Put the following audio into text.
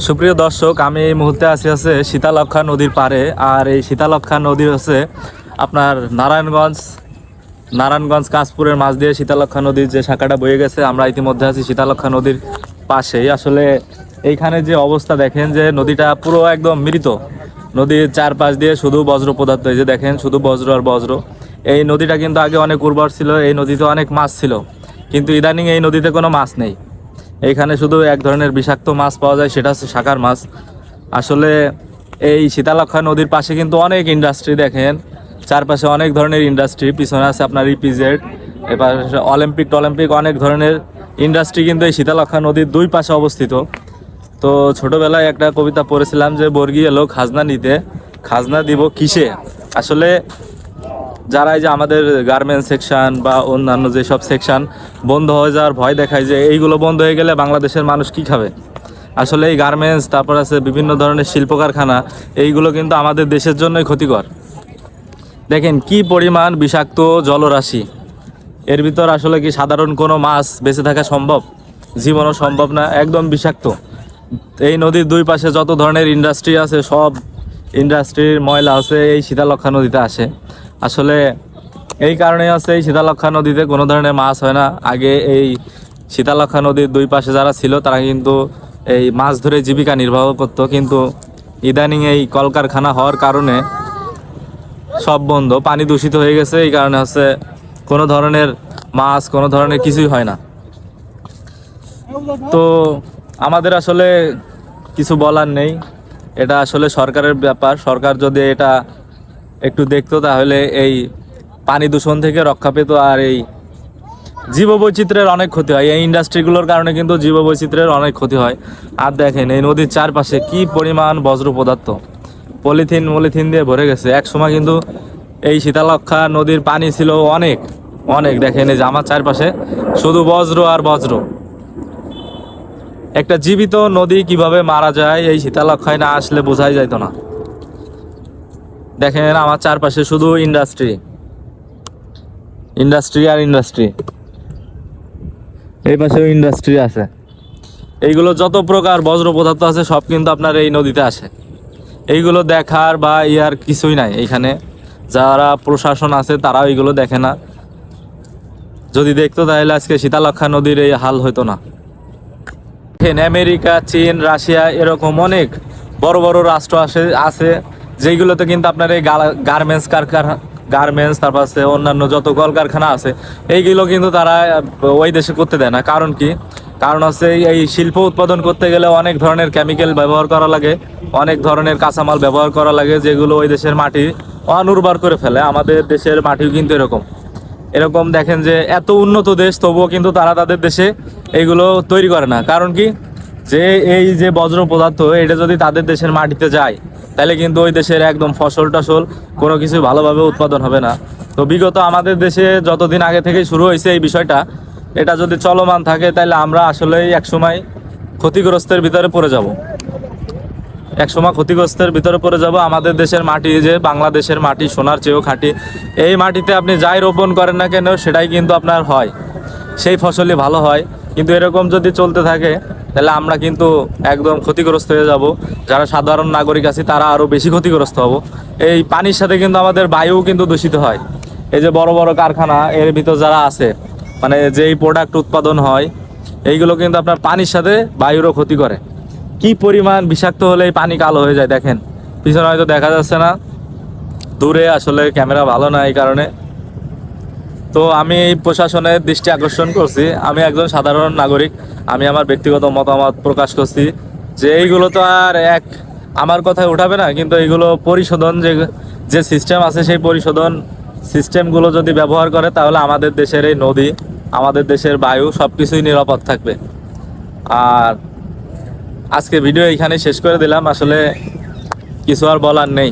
সুপ্রিয় দর্শক, আমি এই মুহূর্তে আছি শীতলক্ষ্যা নদীর পাড়ে। আর এই শীতলক্ষ্যা নদী হচ্ছে আপনার নারায়ণগঞ্জ কাশপুরের মাঝ দিয়ে শীতলক্ষ্যা নদীর যে শাখাটা বয়ে গেছে। আমরা ইতিমধ্যে আছি শীতলক্ষ্যা নদীর পাশেই। আসলে এইখানে যে অবস্থা দেখেন, যে নদীটা পুরো একদম মৃত। নদীর চারপাশ দিয়ে শুধু বজ্র পদার্থ, এই যে দেখেন শুধু বজ্র আর বজ্র। এই নদীটা কিন্তু আগে অনেক উর্বর ছিল, এই নদীতে অনেক মাছ ছিল, কিন্তু ইদানিং এই নদীতে কোনো মাছ নেই। এইখানে শুধু এক ধরনের বিষাক্ত মাছ পাওয়া যায়, সেটা হচ্ছে শাকার মাছ। আসলে এই শীতলক্ষ্যা নদীর পাশে কিন্তু অনেক ইন্ডাস্ট্রি, দেখেন চারপাশে অনেক ধরনের ইন্ডাস্ট্রি। পিছনে আছে আপনার ইপিজেড, এবার অলিম্পিক অনেক ধরনের ইন্ডাস্ট্রি কিন্তু এই শীতলক্ষ্যা নদীর দুই পাশে অবস্থিত। তো ছোটবেলায় একটা কবিতা পড়েছিলাম যে বর্গী এলো খাজনা নিতে, খাজনা দিব কিসে। আসলে যারা এই যে আমাদের গার্মেন্টস সেকশন বা অন্যান্য যেসব সেকশন বন্ধ হয়ে যাওয়ার ভয় দেখায়, যে এইগুলো বন্ধ হয়ে গেলে বাংলাদেশের মানুষ কি খাবে। আসলে এই গার্মেন্টস, তারপর আছে বিভিন্ন ধরনের শিল্প কারখানা, এইগুলো কিন্তু আমাদের দেশের জন্যই ক্ষতিকর। দেখেন কি পরিমাণ বিষাক্ত জলরাশি এর ভিতর। আসলে কি সাধারণ কোনো মাছ বেঁচে থাকা সম্ভব? জীবনও সম্ভব না, একদম বিষাক্ত। এই নদীর দুই পাশে যত ধরনের ইন্ডাস্ট্রি আছে, সব ইন্ডাস্ট্রির ময়লা আছে এই শীতলক্ষ্যা নদীতে আসে। আসলে এই কারণেই আছে এই শীতলক্ষ্যা নদীতে কোনো ধরনের মাছ হয় না। আগে এই শীতলক্ষ্যা নদীর দুই পাশে যারা ছিল তারা কিন্তু এই মাছ ধরে জীবিকা নির্বাহ করতো, কিন্তু ইদানিং এই কলকারখানা হওয়ার কারণে সব বন্ধ, পানি দূষিত হয়ে গেছে। এই কারণে হচ্ছে কোনো ধরনের মাছ, কোনো ধরনের কিছুই হয় না। তো আমাদের আসলে কিছু বলার নেই, এটা আসলে সরকারের ব্যাপার। সরকার যদি এটা একটু দেখতো তাহলে এই পানি দূষণ থেকে রক্ষা পেত। আর এই জীববৈচিত্র্যের অনেক ক্ষতি হয়, এই ইন্ডাস্ট্রিগুলোর কারণে কিন্তু জীববৈচিত্র্যের অনেক ক্ষতি হয়। আর দেখেন এই নদীর চারপাশে কি পরিমাণ বজ্র পদার্থ, পলিথিন দিয়ে ভরে গেছে। এক সময় কিন্তু এই শীতলক্ষ্যা নদীর পানি ছিল অনেক অনেক। দেখেন এই যে আমার চারপাশে শুধু বজ্র আর বজ্র। একটা জীবিত নদী কিভাবে মারা যায় এই শীতলক্ষ্যায় না আসলে বোঝাই যাইতো না। দেখেন আমার চারপাশে শুধু ইন্ডাস্ট্রি আর ইন্ডাস্ট্রি, এই পাশেও ইন্ডাস্ট্রি আছে। এইগুলো যত প্রকার বজ্র পদার্থ আছে সব কিন্তু আপনার এই নদীতে আসে। এইগুলো দেখার বা ইয়ার কিছুই নাই। এইখানে যারা প্রশাসন আছে তারাও এইগুলো দেখে না। যদি দেখতো তাহলে আজকে শীতলক্ষ্যা নদীর এই হাল হতো না। আমেরিকা, চীন, রাশিয়া এরকম অনেক বড় বড় রাষ্ট্র আছে যেগুলোতে কিন্তু আপনার এই গার্মেন্টস তারপর আছে অন্যান্য যত কলকারখানা আছে, এইগুলো কিন্তু তারা ওই দেশে করতে দেয় না। কারণ কি? কারণ হচ্ছে এই শিল্প উৎপাদন করতে গেলে অনেক ধরনের কেমিক্যাল ব্যবহার করা লাগে, অনেক ধরনের কাঁচামাল ব্যবহার করা লাগে, যেগুলো ওই দেশের মাটি অনুর্বর করে ফেলে। আমাদের দেশের মাটিও কিন্তু এরকম দেখেন যে এত উন্নত দেশ, তবুও কিন্তু তারা তাদের দেশে এইগুলো তৈরি করে না। কারণ কি? যে এই যে বজ্র পদার্থ, এটা যদি তাদের দেশের মাটিতে যায় তাহলে কিন্তু ওই দেশের একদম ফসল টসল কোনো কিছু ভালোভাবে উৎপাদন হবে না। তো বিগত আমাদের দেশে যতদিন আগে থেকে শুরু হয়েছে এই বিষয়টা, এটা যদি চলমান থাকে তাহলে আমরা আসলেই একসময় ক্ষতিগ্রস্তের ভিতরে পড়ে যাব। আমাদের দেশের মাটি, যে বাংলাদেশের মাটি সোনার চেয়েও খাঁটি। এই মাটিতে আপনি যাই রোপণ করেন না কেন সেটাই কিন্তু আপনার হয়, সেই ফসলই ভালো হয়। কিন্তু এরকম যদি চলতে থাকে তাহলে আমরা কিন্তু একদম ক্ষতিগ্রস্ত হয়ে যাব। যারা সাধারণ নাগরিক আছি তারা আরও বেশি ক্ষতিগ্রস্ত হব। এই পানির সাথে কিন্তু আমাদের বায়ুও কিন্তু দূষিত হয়। এই যে বড় বড় কারখানা এর ভিতর যারা আছে, মানে যেই প্রোডাক্ট উৎপাদন হয়, এইগুলো কিন্তু আপনার পানির সাথে বায়ুরও ক্ষতি করে। কি পরিমাণ বিষাক্ত হলে এই পানি কালো হয়ে যায়। দেখেন পিছনে হয়তো দেখা যাচ্ছে না, দূরে আসলে ক্যামেরা ভালো না এই কারণে। তো আমি এই প্রশাসনের দৃষ্টি আকর্ষণ করছি, আমি একজন সাধারণ নাগরিক, আমি আমার ব্যক্তিগত মতামত প্রকাশ করছি যে এইগুলো তো আর আমার কথায় উঠাবে না, কিন্তু এইগুলো পরিশোধন যে সিস্টেম আছে, সেই পরিশোধন সিস্টেমগুলো যদি ব্যবহার করে তাহলে আমাদের দেশের এই নদী, আমাদের দেশের বায়ু সব কিছুই নিরাপদ থাকবে। আর আজকে ভিডিও এইখানে শেষ করে দিলাম, আসলে কিছু আর বলার নেই।